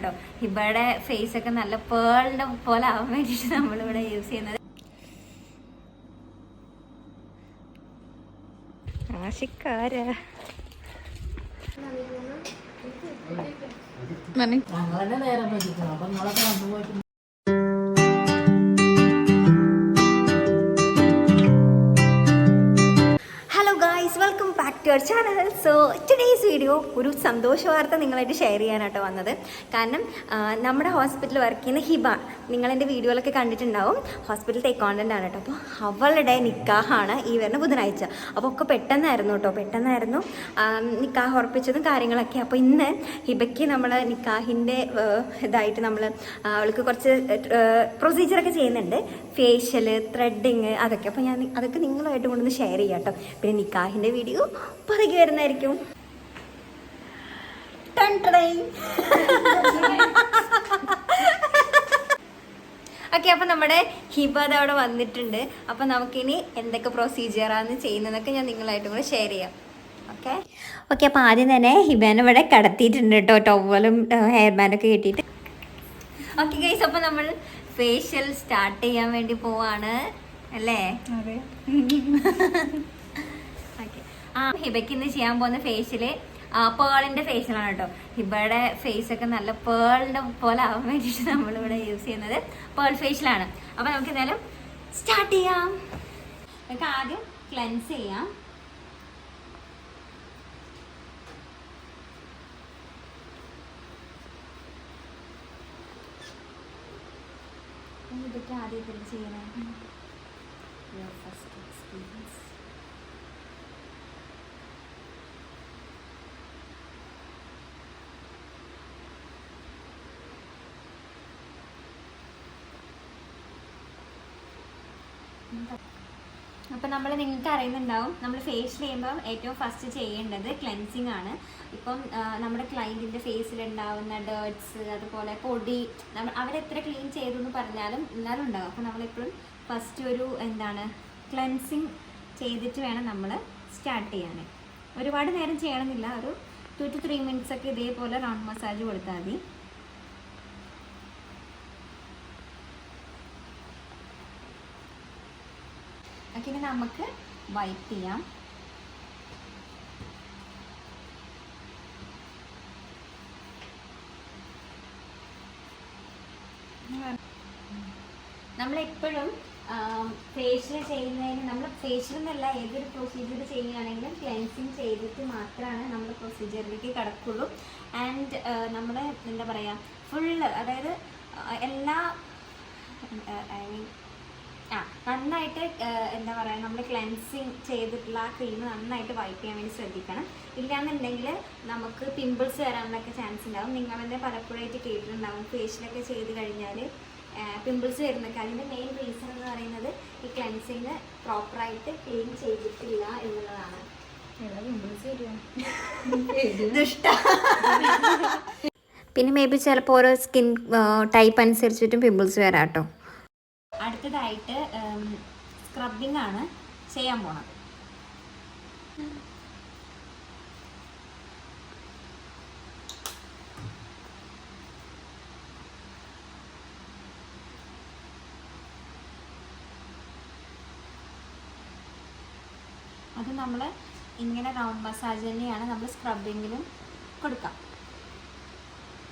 കേട്ടോ. ഹിബയുടെ ഫേസ് ഒക്കെ നല്ല പേളിന്റെ പോലെ ആവാൻ വേണ്ടിയിട്ട് നമ്മളിവിടെ യൂസ് ചെയ്യുന്നത്. ആശിക്കാരാ നേരം പറ്റിക്കണം. അപ്പൊ നിങ്ങളൊക്കെ വന്നു പോയിട്ട് welcome back to our channel. So today's video ഒരു സന്തോഷ വാർത്ത നിങ്ങളായിട്ട് ഷെയർ ചെയ്യാനായിട്ട് വന്നത്. കാരണം നമ്മുടെ ഹോസ്പിറ്റലിൽ വർക്ക് ചെയ്യുന്ന ഹിബ, നിങ്ങളെൻ്റെ വീഡിയോയിലൊക്കെ കണ്ടിട്ടുണ്ടാവും, ഹോസ്പിറ്റലിലത്തെ അക്കൗണ്ടൻ്റ് ആണ് കേട്ടോ. അപ്പോൾ അവളുടെ നിക്കാഹാണ് ഈ വരുന്ന ബുധനാഴ്ച. അപ്പോൾ ഒക്കെ പെട്ടെന്നായിരുന്നു കേട്ടോ, പെട്ടെന്നായിരുന്നു നിക്കാഹ് ഉറപ്പിച്ചതും കാര്യങ്ങളൊക്കെ. അപ്പോൾ ഇന്ന് ഹിബയ്ക്ക് നമ്മൾ നിക്കാഹിൻ്റെ ഇതായിട്ട് നമ്മൾ അവൾക്ക് കുറച്ച് പ്രൊസീജിയറൊക്കെ ചെയ്യുന്നുണ്ട്, ഫേഷ്യൽ, ത്രെഡിങ്, അതൊക്കെ. അപ്പോൾ ഞാൻ അതൊക്കെ നിങ്ങളുമായിട്ട് കൊണ്ടൊന്ന് ഷെയർ ചെയ്യാം കേട്ടോ. പിന്നെ നിക്കാഹിൻ്റെ വീഡിയോ പുറകെ വരുന്നതായിരിക്കും. ഓക്കെ, അപ്പം നമ്മുടെ ഹിബ അവിടെ വന്നിട്ടുണ്ട്. അപ്പം നമുക്കിനി എന്തൊക്കെ പ്രൊസീജിയറാണ് ചെയ്യുന്നതെന്നൊക്കെ ഞാൻ നിങ്ങളായിട്ടും കൂടെ ഷെയർ ചെയ്യാം. ഓക്കെ ഓക്കെ അപ്പം ആദ്യം തന്നെ ഹിബേനെ ഇവിടെ കടത്തിയിട്ടുണ്ട് കേട്ടോ, ടവലും ഹെയർ ബാൻഡൊക്കെ കിട്ടിയിട്ട്. ഓക്കെ ഗൈസ്, അപ്പം നമ്മൾ ഫേഷ്യൽ സ്റ്റാർട്ട് ചെയ്യാൻ വേണ്ടി പോവാണ് അല്ലേ? അതെ. ഹിബയ്ക്ക് ഇന്ന് ചെയ്യാൻ പോകുന്ന ഫേഷ്യല് പേളിന്റെ ഫേഷ്യലാണ് കേട്ടോ. ഹിബയുടെ ഫേസ് ഒക്കെ നല്ല പേളിന്റെ പോലെ ആവാൻ വേണ്ടിയിട്ട് നമ്മളിവിടെ യൂസ് ചെയ്യുന്നത് പേൾ ഫേഷ്യലാണ്. അപ്പൊ നമുക്ക് എന്തായാലും സ്റ്റാർട്ട് ചെയ്യാം. നമുക്ക് ആദ്യം ക്ലെൻസ് ചെയ്യാം. ഇതൊക്കെ ആദ്യം ഇതിൽ ചെയ്യണം. First experience. അപ്പം നിങ്ങൾക്ക് അറിയുന്നുണ്ടാവും, നമ്മൾ ഫേഷ്യൽ ചെയ്യുമ്പോൾ ഏറ്റവും ഫസ്റ്റ് ചെയ്യേണ്ടത് ക്ലെൻസിങ് ആണ്. ഇപ്പം നമ്മുടെ ക്ലയൻറ്റിൻ്റെ ഫേസിലുണ്ടാവുന്ന ഡേർട്സ്, അതുപോലെ പൊടി, അവരെത്ര ക്ലീൻ ചെയ്തു എന്ന് പറഞ്ഞാലും എന്നാലും ഉണ്ടാവും. അപ്പം നമ്മളെപ്പോഴും ഫസ്റ്റ് ഒരു ക്ലെൻസിങ് ചെയ്തിട്ട് വേണം നമ്മൾ സ്റ്റാർട്ട് ചെയ്യാൻ. ഒരുപാട് നേരം ചെയ്യണമെന്നില്ല, ഒരു 2 to 3 minutes ഒക്കെ ഇതേപോലെ റൗണ്ട് മസാജ് കൊടുത്താൽ മതി. ഓക്കെ, ഇനി നമുക്ക് വൈപ്പ് ചെയ്യാം. നമ്മളെപ്പോഴും ഫേഷ്യൽ ചെയ്യുന്നതിന്, നമ്മൾ ഫേഷ്യൽ എന്നല്ല ഏതൊരു പ്രൊസീജിയർ ചെയ്യുകയാണെങ്കിലും ക്ലെൻസിങ് ചെയ്തിട്ട് മാത്രമാണ് നമ്മൾ പ്രൊസീജിയറിലേക്ക് കിടക്കുള്ളൂ. ആൻഡ് നമ്മൾ എന്താ പറയുക, ഫുള്ള്, അതായത് എല്ലാ നന്നായിട്ട് എന്താ പറയുക, നമ്മൾ ക്ലെൻസിങ് ചെയ്തിട്ടുള്ള ആ ക്രീം നന്നായിട്ട് വൈപ്പ് ചെയ്യാൻ വേണ്ടി ശ്രദ്ധിക്കണം. ഇല്ലാന്നുണ്ടെങ്കിൽ നമുക്ക് പിമ്പിൾസ് വരാനൊക്കെ ചാൻസ് ഉണ്ടാവും. നിങ്ങളെന്നെ പലപ്പോഴായിട്ട് കേട്ടിട്ടുണ്ടാവും, ഫേഷ്യലൊക്കെ ചെയ്ത് കഴിഞ്ഞാൽ പിമ്പിൾസ് വരുന്നൊക്കെ. അതിൻ്റെ മെയിൻ റീസൺ എന്ന് പറയുന്നത് ഈ ക്ലെൻസിങ് പ്രോപ്പറായിട്ട് ക്ലീൻ ചെയ്തിട്ടില്ല എന്നുള്ളതാണ്. പിന്നെ മേ ബി ചിലപ്പോൾ ഓരോ സ്കിൻ ടൈപ്പ് അനുസരിച്ചിട്ടും പിമ്പിൾസ് വരാം കേട്ടോ. അടുത്തതായിട്ട് സ്ക്രബിംഗ് ആണ് ചെയ്യാൻ പോണത്. അത് നമ്മൾ ഇങ്ങനെ റൗണ്ട് മസാജ് തന്നെയാണ് നമ്മൾ സ്ക്രബിങ്ങിലും കൊടുക്കാം.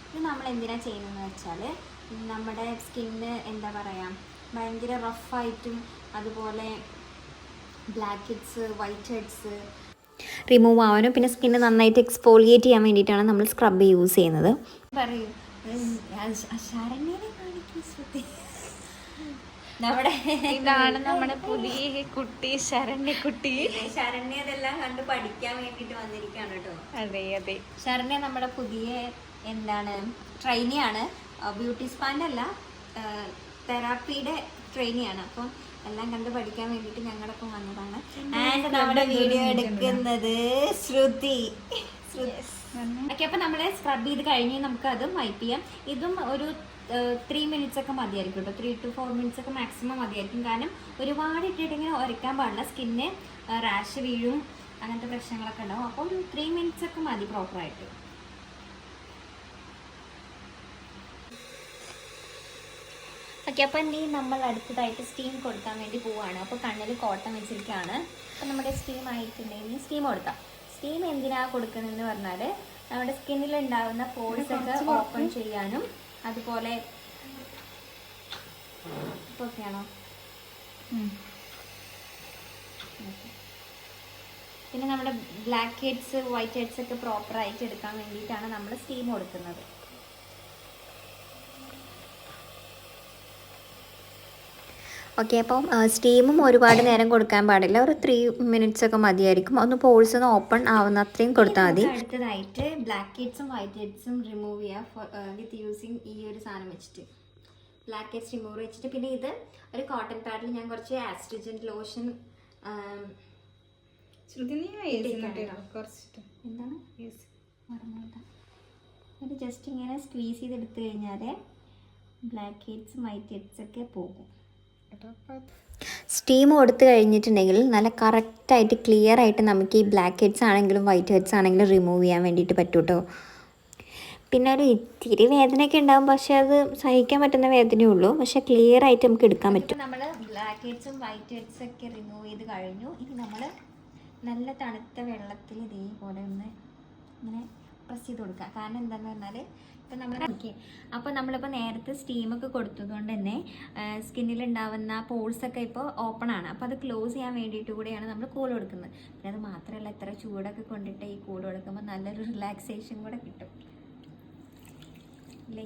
ഇത് നമ്മൾ എന്തിനാണ് ചെയ്യുന്നതെന്ന് വെച്ചാൽ, നമ്മുടെ സ്കിന്ന് എന്താ പറയുക, ഭയങ്കര റഫായിട്ടും അതുപോലെ black heads, white heads remove ആവാനും പിന്നെ സ്കിന്ന് നന്നായിട്ട് എക്സ്ഫോളിയേറ്റ് ചെയ്യാൻ വേണ്ടിയിട്ടാണ് നമ്മൾ സ്ക്രബ് യൂസ് ചെയ്യുന്നത്. പറയൂ, ഇതാണ് നമ്മുടെ പുതിയ കുട്ടി ശരണ്യക്കുട്ടി. ശരണ്യ ഇതെല്ലാം കണ്ട് പഠിക്കാൻ വേണ്ടിയിട്ട് വന്നിരിക്കുകയാണ് കേട്ടോ. അതെ അതെ, ശരണ്യ നമ്മുടെ പുതിയ ട്രെയിനിയാണ്. ബ്യൂട്ടി സ്പാൻ്റെ അല്ല, തെറാപ്പിയുടെ ട്രെയിനിയാണ്. അപ്പം എല്ലാം കണ്ട് പഠിക്കാൻ വേണ്ടിയിട്ട് ഞങ്ങളുടെ ഒപ്പം വന്നതാണ്. ആൻഡ് നമ്മുടെ വീഡിയോ എടുക്കുന്നത് ശ്രുതി. ഓക്കെ, അപ്പം നമ്മൾ സ്ക്രബ് ചെയ്ത് കഴിഞ്ഞ് നമുക്ക് അതും വൈപ്പ് ചെയ്യാം. ഇതും ഒരു 3 minutes ഒക്കെ മതിയായിരിക്കും കേട്ടോ. 3 to 4 minutes ഒക്കെ മാക്സിമം മതിയായിരിക്കും. കാരണം ഒരുപാട് ഇട്ടിട്ട് ഇങ്ങനെ ഉരയ്ക്കാൻ പാടില്ല, സ്കിന്ന് റാഷ് വീഴും, അങ്ങനത്തെ പ്രശ്നങ്ങളൊക്കെ ഉണ്ടാവും. അപ്പം 3 minutes ഒക്കെ മതി പ്രോപ്പറായിട്ട്. ഓക്കെ, അപ്പോൾ ഇനി നമ്മൾ അടുത്തതായിട്ട് സ്റ്റീം കൊടുക്കാൻ വേണ്ടി പോവുകയാണ്. അപ്പോൾ കണ്ണിൽ കോട്ടൺ വെച്ചിരിക്കുകയാണ്. അപ്പോൾ നമ്മുടെ സ്റ്റീം ആയിട്ടുണ്ടെങ്കിൽ സ്റ്റീം കൊടുക്കാം. സ്റ്റീം എന്തിനാണ് കൊടുക്കുന്നതെന്ന് പറഞ്ഞാൽ നമ്മുടെ സ്കിന്നിൽ ഉണ്ടാകുന്ന പോർസ് ഒക്കെ ഓപ്പൺ ചെയ്യാനും അതുപോലെ ഓക്കെയാണോ, പിന്നെ നമ്മുടെ ബ്ലാക്ക് ഹെഡ്സ് വൈറ്റ് ഹെഡ്സ് ഒക്കെ പ്രോപ്പറായിട്ട് എടുക്കാൻ വേണ്ടിയിട്ടാണ് നമ്മൾ സ്റ്റീം കൊടുക്കുന്നത്. ഓക്കെ, അപ്പം സ്റ്റീമും ഒരുപാട് നേരം കൊടുക്കാൻ പാടില്ല, ഒരു 3 minutes ഒക്കെ മതിയായിരിക്കും. ഒന്ന് പോൾസ് ഒന്ന് ഓപ്പൺ ആവുന്ന അത്രയും കൊടുത്താൽ മതി. അടുത്തതായിട്ട് ബ്ലാക്ക് ഹെഡ്സും വൈറ്റ് ഹെഡ്സും റിമൂവ് ചെയ്യുക വിത്ത് യൂസിങ് ഈ ഒരു സാധനം വെച്ചിട്ട്. ബ്ലാക്ക് ഹെഡ്സ് റിമൂവ് വെച്ചിട്ട് പിന്നെ ഇത് ഒരു കോട്ടൺ പാഡിൽ ഞാൻ കുറച്ച് ആസ്ട്രിജൻറ്റ് ലോഷൻ എന്താണ് ഒരു ജസ്റ്റ് ഇങ്ങനെ സ്ക്വീസ് ചെയ്തെടുത്തു കഴിഞ്ഞാൽ ബ്ലാക്ക് ഹെഡ്സും വൈറ്റ് ഹെഡ്സ് ഒക്കെ പോകും. സ്റ്റീം കൊടുത്തു കഴിഞ്ഞിട്ടുണ്ടെങ്കിൽ നല്ല കറക്റ്റായിട്ട് ക്ലിയർ ആയിട്ട് നമുക്ക് ഈ ബ്ലാക്ക് ഹെഡ്സ് ആണെങ്കിലും വൈറ്റ് ഹെഡ്സ് ആണെങ്കിലും റിമൂവ് ചെയ്യാൻ വേണ്ടിയിട്ട് പറ്റും കേട്ടോ. പിന്നെ ഒരു ഇത്തിരി വേദനയൊക്കെ ഉണ്ടാകും, പക്ഷേ അത് സഹിക്കാൻ പറ്റുന്ന വേദനയേ ഉള്ളൂ, പക്ഷേ ക്ലിയർ ആയിട്ട് നമുക്ക് എടുക്കാൻ പറ്റും. നമ്മൾ ബ്ലാക്ക് ഹെഡ്സും വൈറ്റ് ഹെഡ്സും ഒക്കെ റിമൂവ് ചെയ്ത് കഴിഞ്ഞു. ഇനി നമ്മൾ നല്ല തണുത്ത വെള്ളത്തിൽ ഇതേപോലെ ഒന്ന് ഇങ്ങനെ പ്രസ് ചെയ്ത് കൊടുക്കുക. കാരണം എന്താണെന്ന് പറഞ്ഞാൽ ഇപ്പം നമ്മൾ അപ്പോൾ നമ്മളിപ്പോൾ നേരത്തെ സ്റ്റീമൊക്കെ കൊടുത്തതുകൊണ്ട് തന്നെ സ്കിന്നിലുണ്ടാവുന്ന പോൾസൊക്കെ ഇപ്പോൾ ഓപ്പൺ ആണ്. അപ്പോൾ അത് ക്ലോസ് ചെയ്യാൻ വേണ്ടിയിട്ട് കൂടെയാണ് നമ്മൾ കൂൾ കൊടുക്കുന്നത്. പിന്നെ അത് മാത്രമല്ല, ഇത്ര ചൂടൊക്കെ കൊണ്ടിട്ട് ഈ കൂൾ കൊടുക്കുമ്പോൾ നല്ലൊരു റിലാക്സേഷൻ കൂടെ കിട്ടും.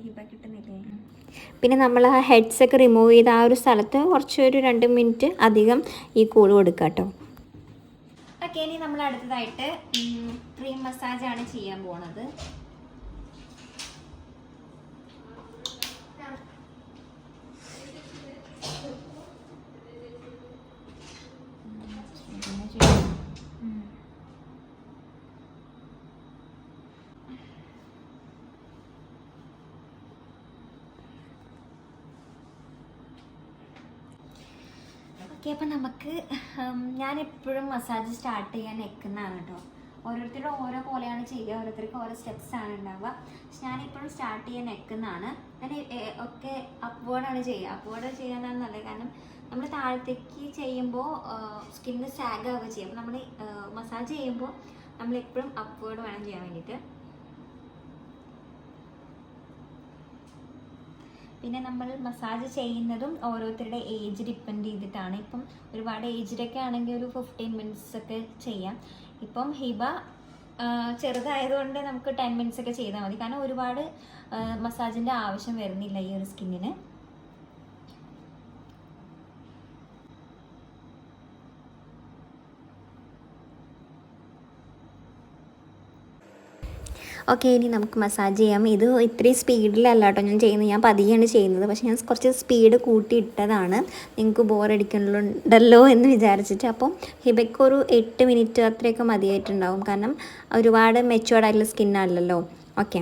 ഹിബ കിട്ടുന്നില്ലേ? പിന്നെ നമ്മൾ ആ ഹെഡ്സൊക്കെ റിമൂവ് ചെയ്ത് ആ ഒരു സ്ഥലത്ത് കുറച്ചൊരു 2 minute അധികം ഈ കൂൾ കൊടുക്കുക കേട്ടോ. ഓക്കെ, ഇനി നമ്മൾ അടുത്തതായിട്ട് ക്രീം മസാജാണ് ചെയ്യാൻ പോണത്. ഓക്കെ, അപ്പം നമുക്ക് ഞാനെപ്പോഴും മസാജ് സ്റ്റാർട്ട് ചെയ്യാൻ നെക്കുന്നതാണ് കേട്ടോ. ഓരോരുത്തരും ഓരോ പോലെയാണ് ചെയ്യുക, ഓരോരുത്തർക്ക് ഓരോ സ്റ്റെപ്സാണ് ഉണ്ടാവുക. പക്ഷെ ഞാനെപ്പോഴും സ്റ്റാർട്ട് ചെയ്യാൻ നെക്കുന്നതാണ്. ഞാൻ ഒക്കെ അപ്വേർഡാണ് ചെയ്യുക. അപ്വേർഡ് ചെയ്യാനാണ് നല്ലത്, കാരണം നമ്മൾ താഴത്തേക്ക് ചെയ്യുമ്പോൾ സ്കിന്ന് സാഗ് ആവുക ചെയ്യും. അപ്പോൾ നമ്മൾ മസാജ് ചെയ്യുമ്പോൾ നമ്മളെപ്പോഴും അപ്വേർഡ് വേണം ചെയ്യാൻ വേണ്ടിയിട്ട്. പിന്നെ നമ്മൾ മസാജ് ചെയ്യുന്നതും ഓരോരുത്തരുടെ ഏജ് ഡിപ്പെൻഡ് ചെയ്തിട്ടാണ്. ഇപ്പം ഒരുപാട് ഏജിലൊക്കെ ആണെങ്കിൽ ഒരു 15 minutes ഒക്കെ ചെയ്യാം. ഇപ്പം ഹിബ ചെറുതായതുകൊണ്ട് നമുക്ക് 10 minutes ഒക്കെ ചെയ്താൽ മതി, കാരണം ഒരുപാട് മസാജിൻ്റെ ആവശ്യം വരുന്നില്ല ഈ ഒരു സ്കിന്നിന്. ഓക്കെ, ഇനി നമുക്ക് മസാജ് ചെയ്യാം. ഇത് ഇത്രയും സ്പീഡിലല്ല കേട്ടോ ഞാൻ ചെയ്യുന്നത്, ഞാൻ പതിയാണ് ചെയ്യുന്നത്. പക്ഷേ ഞാൻ കുറച്ച് സ്പീഡ് കൂട്ടിയിട്ടതാണ്, നിങ്ങൾക്ക് ബോറടിക്കണുണ്ടല്ലോ എന്ന് വിചാരിച്ചിട്ട്. അപ്പം ഹിബയ്ക്കൊരു 8 minute അത്രയൊക്കെ മതിയായിട്ടുണ്ടാവും, കാരണം ഒരുപാട് മെച്ചുവേർഡായിട്ടുള്ള സ്കിന്നല്ലല്ലോ. ഓക്കെ,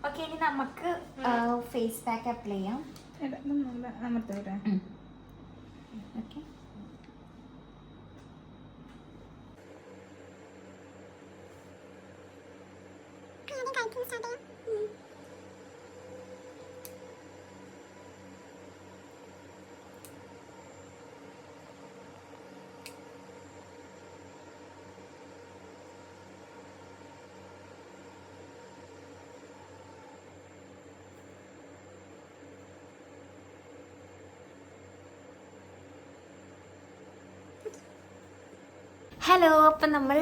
ഓക്കെ, ഇനി നമുക്ക് ഫേസ് പാക്ക് അപ്ലൈ ചെയ്യാം. Okay, hello. അപ്പം നമ്മൾ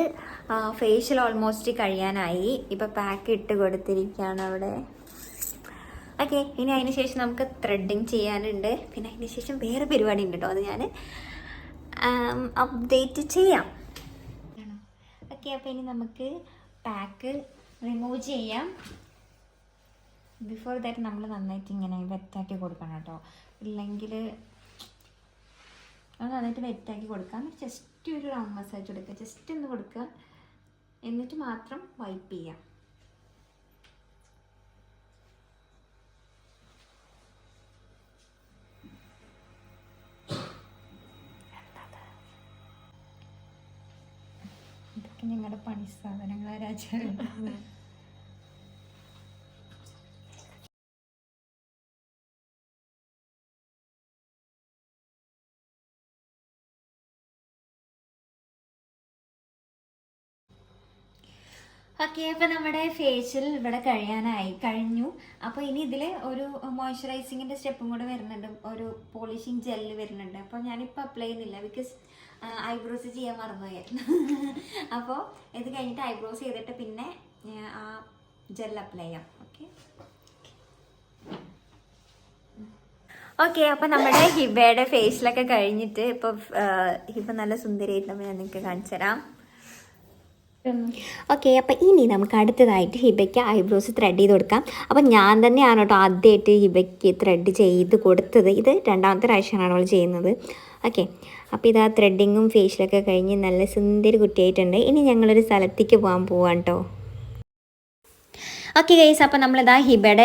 ഫേഷ്യൽ ഓൾമോസ്റ്റ് കഴിയാനായി. ഇപ്പം പാക്ക് ഇട്ട് കൊടുത്തിരിക്കുകയാണ് അവിടെ. ഓക്കെ, ഇനി അതിന് ശേഷം നമുക്ക് ത്രെഡിങ് ചെയ്യാനുണ്ട്. പിന്നെ അതിന് ശേഷം വേറെ പരിപാടി ഉണ്ട് കേട്ടോ, അത് ഞാൻ അപ്ഡേറ്റ് ചെയ്യാം. ഓക്കെ, അപ്പോൾ ഇനി നമുക്ക് പാക്ക് റിമൂവ് ചെയ്യാം. ബിഫോർ ദാറ്റ് നമ്മൾ നന്നായിട്ട് ഇങ്ങനെ വെറ്റാക്കി കൊടുക്കണം കേട്ടോ, ഇല്ലെങ്കിൽ അത് നന്നായിട്ട് വെറ്റാക്കി കൊടുക്കാം. ജസ്റ്റ് ഒരു റൗണ്ട് മസാജ് കൊടുക്കുക, ജസ്റ്റ് ഒന്ന് കൊടുക്കുക, എന്നിട്ട് മാത്രം വൈപ്പ് ചെയ്യാം. സാധനങ്ങളെ രാജാവ്. ഓക്കെ, അപ്പോൾ നമ്മുടെ ഫേഷ്യൽ ഇവിടെ കഴിഞ്ഞു. അപ്പോൾ ഇനി ഇതിൽ ഒരു മോയ്സ്ചറൈസിങ്ങിൻ്റെ സ്റ്റെപ്പും കൂടെ വരുന്നുണ്ട്, ഒരു പോളിഷിങ് ജെല്ല് വരുന്നുണ്ട്. അപ്പോൾ ഞാനിപ്പോൾ അപ്ലൈ ചെയ്യുന്നില്ല, ബിക്കോസ് ഐബ്രോസ് ചെയ്യാൻ മറന്നുപോയായിരുന്നു. അപ്പോൾ ഇത് കഴിഞ്ഞിട്ട് ഐബ്രോസ് ചെയ്തിട്ട് പിന്നെ ആ ജെൽ അപ്ലൈ ചെയ്യാം. ഓക്കെ, അപ്പോൾ നമ്മുടെ ഹിബയുടെ ഫേഷ്യലൊക്കെ കഴിഞ്ഞിട്ട് ഇപ്പോൾ ഹിബ നല്ല സുന്ദരിയായിട്ടുണ്ടെങ്കിൽ ഞാൻ നിങ്ങൾക്ക് കാണിച്ചു തരാം. ഓക്കെ, അപ്പോൾ ഇനി നമുക്ക് അടുത്തതായിട്ട് ഹിബയ്ക്ക് ഐബ്രോസ് ത്രെഡ് ചെയ്ത് കൊടുക്കാം. അപ്പോൾ ഞാൻ തന്നെയാണ് കേട്ടോ ആദ്യമായിട്ട് ഹിബയ്ക്ക് ത്രെഡ് ചെയ്ത് കൊടുത്തത്. ഇത് രണ്ടാമത്തെ പ്രാവശ്യമാണ് അവൾ ചെയ്യുന്നത്. ഓക്കെ, അപ്പോൾ ഇത് ആ ത്രെഡിങ്ങും ഫേഷ്യലൊക്കെ കഴിഞ്ഞ് നല്ല സുന്ദരി കുട്ടിയായിട്ടുണ്ട്. ഇനി ഞങ്ങളൊരു സ്ഥലത്തേക്ക് പോകാൻ പോവാണ് കേട്ടോ. ഓക്കെ ഗൈസ്, അപ്പോൾ നമ്മളിതാ ഹിബയുടെ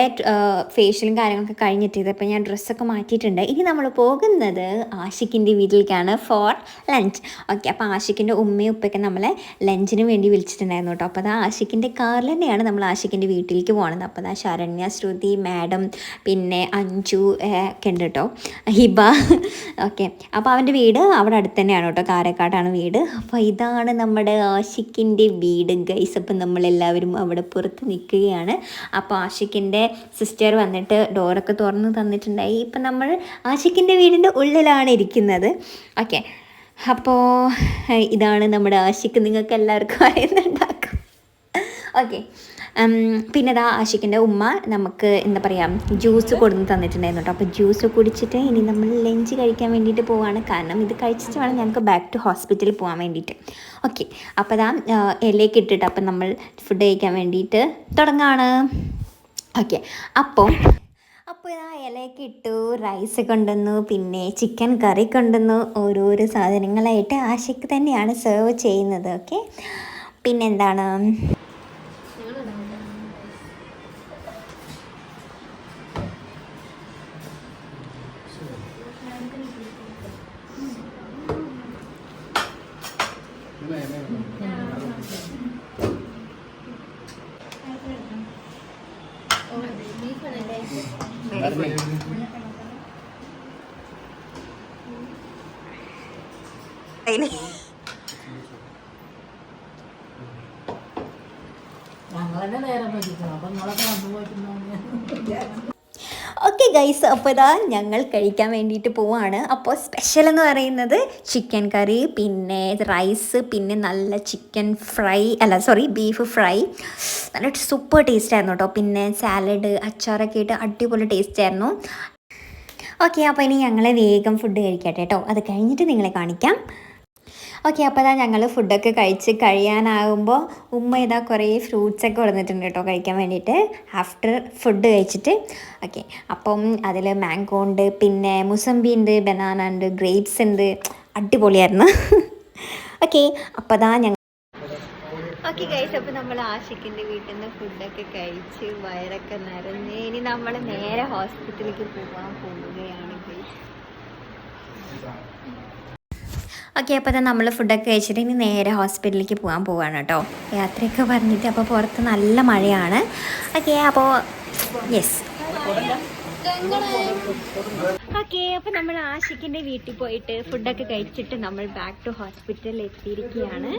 ഫേഷ്യലും കാര്യങ്ങളൊക്കെ കഴിഞ്ഞിട്ട് ഇതിപ്പോൾ ഞാൻ ഡ്രസ്സൊക്കെ മാറ്റിയിട്ടുണ്ട്. ഇനി നമ്മൾ പോകുന്നത് ആഷിക്കിൻ്റെ വീട്ടിലേക്കാണ് ഫോർ ലഞ്ച്. ഓക്കെ, അപ്പോൾ ആഷിക്കിൻ്റെ ഉമ്മയും ഉപ്പയൊക്കെ നമ്മളെ ലഞ്ചിന് വേണ്ടി വിളിച്ചിട്ടുണ്ടായിരുന്നു കേട്ടോ. അപ്പോൾ അതാ ആഷിക്കിൻ്റെ കാറിൽ തന്നെയാണ് നമ്മൾ ആഷിക്കിൻ്റെ വീട്ടിലേക്ക് പോകുന്നത്. അപ്പോൾ അതാ ശരണ്യ, ശ്രുതി, മാഡം, പിന്നെ അഞ്ജു ഒക്കെ ഉണ്ട് കേട്ടോ, ഹിബ. ഓക്കെ, അപ്പോൾ അവൻ്റെ വീട് അവിടെ അടുത്ത് തന്നെയാണ് കേട്ടോ, കാരക്കാടാണ് വീട്. അപ്പോൾ ഇതാണ് നമ്മുടെ ആഷിക്കിൻ്റെ വീട് ഗൈസ്. അപ്പം നമ്മളെല്ലാവരും അവിടെ പുറത്ത് നിൽക്കുകയാണ്. അപ്പോൾ ആഷിക്കിൻ്റെ സിസ്റ്റർ വന്നിട്ട് ഡോറൊക്കെ തുറന്ന് തന്നിട്ടുണ്ടായി. ഇപ്പം നമ്മൾ ആഷിക്കിൻ്റെ വീടിൻ്റെ ഉള്ളിലാണ് ഇരിക്കുന്നത്. ഓക്കെ, അപ്പോൾ ഇതാണ് നമ്മുടെ ആഷിക്ക്, നിങ്ങൾക്ക് എല്ലാവർക്കും അറിയുന്നുണ്ടാക്കും. ഓക്കെ, പിന്നെ ഇതാ ആഷിക്കിൻ്റെ ഉമ്മ നമുക്ക് എന്താ പറയുക ജ്യൂസ് കൊടുന്ന് തന്നിട്ടുണ്ടായിരുന്നു കേട്ടോ. അപ്പോൾ ജ്യൂസ് കുടിച്ചിട്ട് ഇനി നമ്മൾ ലഞ്ച് കഴിക്കാൻ വേണ്ടിയിട്ട് പോവാണ്. കാരണം ഇത് കഴിച്ചിട്ട് വേണം ഞങ്ങൾക്ക് ബാക്ക് ടു ഹോസ്പിറ്റലിൽ പോകാൻ വേണ്ടിയിട്ട്. ഓക്കെ, അപ്പോൾ ഇതാ ഇലയ്ക്ക് ഇട്ടിട്ട് അപ്പം നമ്മൾ ഫുഡ് കഴിക്കാൻ വേണ്ടിയിട്ട് തുടങ്ങാണ്. ഓക്കെ, അപ്പോൾ ഇതാ ഇലയൊക്കെ ഇട്ടു, റൈസ് കൊണ്ടുവന്നു, പിന്നെ ചിക്കൻ കറി കൊണ്ടുവന്നു. ഓരോരോ സാധനങ്ങളായിട്ട് ആഷിക്ക് തന്നെയാണ് സെർവ് ചെയ്യുന്നത്. ഓക്കെ, പിന്നെന്താണ് ഞങ്ങളെന്നെ നേരം പറ്റിക്കണം. അപ്പം നിങ്ങളൊക്കെ വന്നു പോയിട്ടുണ്ടോ? ഓക്കെ ഗൈസ്, അപ്പോൾ ഇതാ ഞങ്ങൾ കഴിക്കാൻ വേണ്ടിയിട്ട് പോവാണ്. അപ്പോൾ സ്പെഷ്യൽ എന്ന് പറയുന്നത് ചിക്കൻ കറി, പിന്നെ റൈസ്, പിന്നെ നല്ല ചിക്കൻ ഫ്രൈ ബീഫ് ഫ്രൈ. നല്ല സൂപ്പർ ടേസ്റ്റ് ആയിരുന്നു കേട്ടോ. പിന്നെ സാലഡ്, അച്ചാറൊക്കെ ഇട്ട് അടിപൊളി ടേസ്റ്റ് ആയിരുന്നു. ഓക്കെ, അപ്പോൾ ഇനി ഞങ്ങൾ വേഗം ഫുഡ് കഴിക്കട്ടെ കേട്ടോ. അത് കഴിഞ്ഞിട്ട് നിങ്ങളെ കാണിക്കാം. ഓക്കെ, അപ്പോൾ അതാ ഞങ്ങൾ ഫുഡൊക്കെ കഴിച്ച് കഴിയാനാകുമ്പോൾ ഉമ്മ ഇതാ കുറേ ഫ്രൂട്ട്സൊക്കെ കൊടുത്തിട്ടുണ്ട് കേട്ടോ കഴിക്കാൻ വേണ്ടിയിട്ട് ആഫ്റ്റർ ഫുഡ് കഴിച്ചിട്ട്. ഓക്കെ, അപ്പം അതിൽ മാംഗോ ഉണ്ട്, പിന്നെ മുസമ്പി ഉണ്ട്, ബനാന ഉണ്ട്, ഗ്രേപ്സ് ഉണ്ട്. അടിപൊളിയായിരുന്നു. ഓക്കെ, അപ്പോൾ അതാ ഓക്കെ ഗൈസ്, അപ്പോൾ നമ്മൾ ആഷിക്കിൻ്റെ വീട്ടിൽ നിന്ന് ഫുഡൊക്കെ കഴിച്ച് വയറൊക്കെ നിറഞ്ഞ് ഇനി നമ്മൾ നേരെ ഹോസ്പിറ്റലിലേക്ക് പോകാൻ പോവുകയാണ് ഗൈസ്. ഓക്കെ, അപ്പോൾ തന്നെ നമ്മൾ ഫുഡൊക്കെ കഴിച്ചിട്ട് ഇനി നേരെ ഹോസ്പിറ്റലിലേക്ക് പോകാൻ പോവാണ് കേട്ടോ. യാത്രയൊക്കെ പറഞ്ഞിട്ട് അപ്പോൾ പുറത്ത് നല്ല മഴയാണ്. ഓക്കെ, അപ്പോൾ യെസ്. ഓക്കെ, അപ്പോൾ നമ്മൾ ആഷിക്കിൻ്റെ വീട്ടിൽ പോയിട്ട് ഫുഡൊക്കെ കഴിച്ചിട്ട് നമ്മൾ ബാക്ക് ടു ഹോസ്പിറ്റലിൽ എത്തിയിരിക്കുകയാണ്.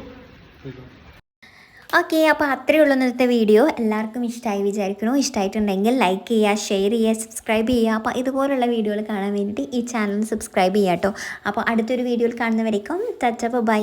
ഓക്കെ, അപ്പോൾ അത്രയേ ഉള്ളൂ ഇന്നത്തെ വീഡിയോ. എല്ലാവർക്കും ഇഷ്ടമായി വിചാരിക്കണോ? ഇഷ്ടമായിട്ടുണ്ടെങ്കിൽ ലൈക്ക് ചെയ്യുക, ഷെയർ ചെയ്യുക, സബ്സ്ക്രൈബ് ചെയ്യുക. അപ്പോൾ ഇതുപോലുള്ള വീഡിയോകൾ കാണാൻ വേണ്ടിയിട്ട് ഈ ചാനൽ സബ്സ്ക്രൈബ് ചെയ്യുക കേട്ടോ. അപ്പോൾ അടുത്തൊരു വീഡിയോയിൽ കാണുന്നവരേക്കും ബൈ.